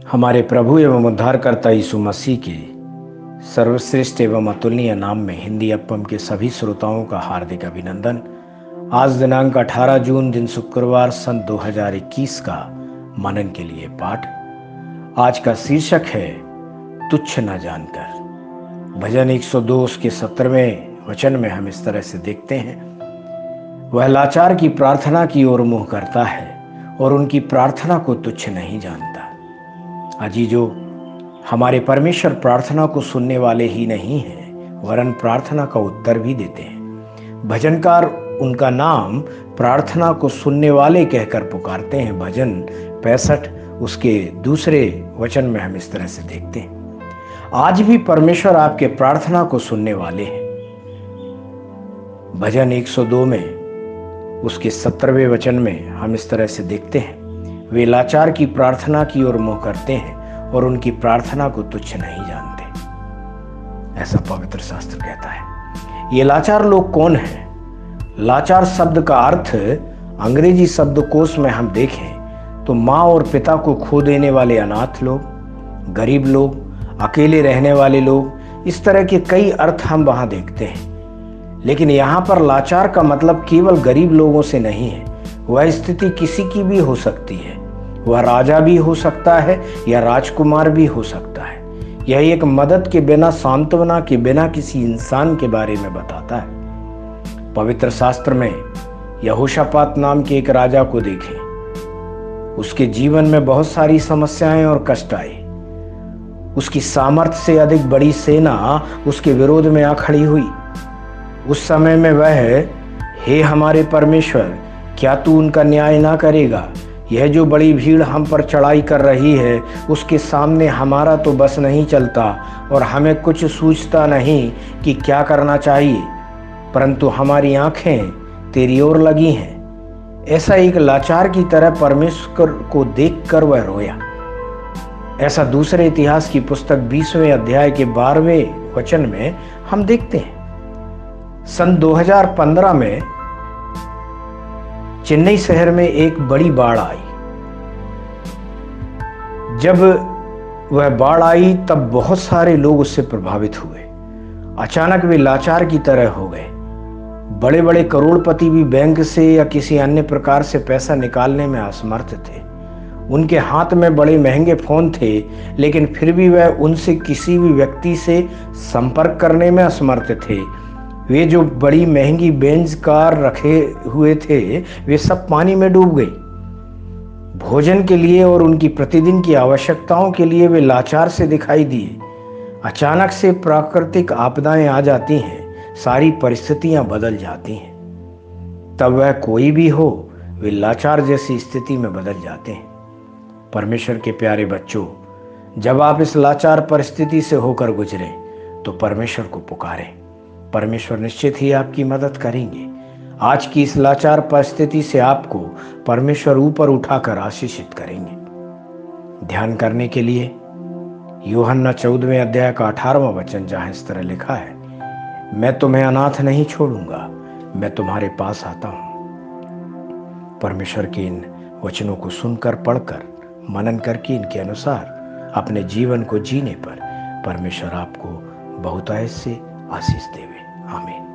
हमारे प्रभु एवं उद्धारकर्ता यीशु मसीह के सर्वश्रेष्ठ एवं अतुलनीय नाम में हिंदी अपम के सभी श्रोताओं का हार्दिक अभिनंदन। आज दिनांक 18 जून दिन शुक्रवार सन 2021 का मनन के लिए पाठ। आज का शीर्षक है तुच्छ न जानकर। भजन 102 उसके 17वें वचन में हम इस तरह से देखते हैं, वह लाचार की प्रार्थना की ओर मुंह करता है और उनकी प्रार्थना को तुच्छ नहीं जानता। अजीजों, हमारे परमेश्वर प्रार्थना को सुनने वाले ही नहीं हैं, वरन प्रार्थना का उत्तर भी देते हैं। भजनकार उनका नाम प्रार्थना को सुनने वाले कहकर पुकारते हैं। भजन 65 उसके दूसरे वचन में हम इस तरह से देखते हैं, आज भी परमेश्वर आपके प्रार्थना को सुनने वाले हैं। भजन 102 में उसके 17वें वचन में हम इस तरह से देखते हैं, वे लाचार की प्रार्थना की ओर मुंह करते हैं और उनकी प्रार्थना को तुच्छ नहीं जानते, ऐसा पवित्र शास्त्र कहता है। ये लाचार लोग कौन हैं? लाचार शब्द का अर्थ अंग्रेजी शब्दकोश में हम देखें तो माँ और पिता को खो देने वाले अनाथ लोग, गरीब लोग, अकेले रहने वाले लोग, इस तरह के कई अर्थ हम वहां देखते हैं। लेकिन यहाँ पर लाचार का मतलब केवल गरीब लोगों से नहीं है। वह स्थिति किसी की भी हो सकती है। वह राजा भी हो सकता है या राजकुमार भी हो सकता है। यह एक मदद के बिना, सांत्वना के बिना किसी इंसान के बारे में बताता है। पवित्र शास्त्र में यहोशापात नाम के एक राजा को देखें। उसके जीवन में बहुत सारी समस्याएं और कष्ट आए। उसकी सामर्थ्य से अधिक बड़ी सेना उसके विरोध में आ खड़ी हुई। उस समय में वह, हे हमारे परमेश्वर, क्या तू उनका न्याय ना करेगा? यह जो बड़ी भीड़ हम पर चढ़ाई कर रही है, उसके सामने हमारा तो बस नहीं चलता और हमें कुछ सूझता नहीं कि क्या करना चाहिए, परंतु हमारी आंखें तेरी ओर लगी हैं। ऐसा एक लाचार की तरह परमेश्वर को देखकर वह रोया। ऐसा दूसरे इतिहास की पुस्तक 20वें अध्याय के 12वें वचन में हम देखते हैं। सन 2015 में चेन्नई शहर में एक बड़ी बाढ़ आई। जब वह बाढ़ आई तब बहुत सारे लोग उससे प्रभावित हुए। अचानक वे लाचार की तरह हो गए। बड़े बड़े करोड़पति भी बैंक से या किसी अन्य प्रकार से पैसा निकालने में असमर्थ थे। उनके हाथ में बड़े महंगे फोन थे, लेकिन फिर भी वह उनसे किसी भी व्यक्ति से संपर्क करने में असमर्थ थे। वे जो बड़ी महंगी बेंज कार रखे हुए थे, वे सब पानी में डूब गई। भोजन के लिए और उनकी प्रतिदिन की आवश्यकताओं के लिए वे लाचार से दिखाई दिए। अचानक से प्राकृतिक आपदाएं आ जाती हैं, सारी परिस्थितियां बदल जाती हैं। तब वह कोई भी हो, वे लाचार जैसी स्थिति में बदल जाते हैं। परमेश्वर के प्यारे बच्चों, जब आप इस लाचार परिस्थिति से होकर गुजरे तो परमेश्वर को पुकारें। परमेश्वर निश्चित ही आपकी मदद करेंगे। आज की इस लाचार परिस्थिति से आपको परमेश्वर ऊपर उठाकर आशीषित करेंगे। ध्यान करने के लिए यूहन्ना 14वें अध्याय का 18वां वचन, जहां इस तरह लिखा है, मैं तुम्हें अनाथ नहीं छोड़ूंगा, मैं तुम्हारे पास आता हूं। परमेश्वर के इन वचनों को सुनकर, पढ़कर, मनन करके इनके अनुसार अपने जीवन को जीने पर परमेश्वर आपको बहुतायत से आशीष देवे। आमीन।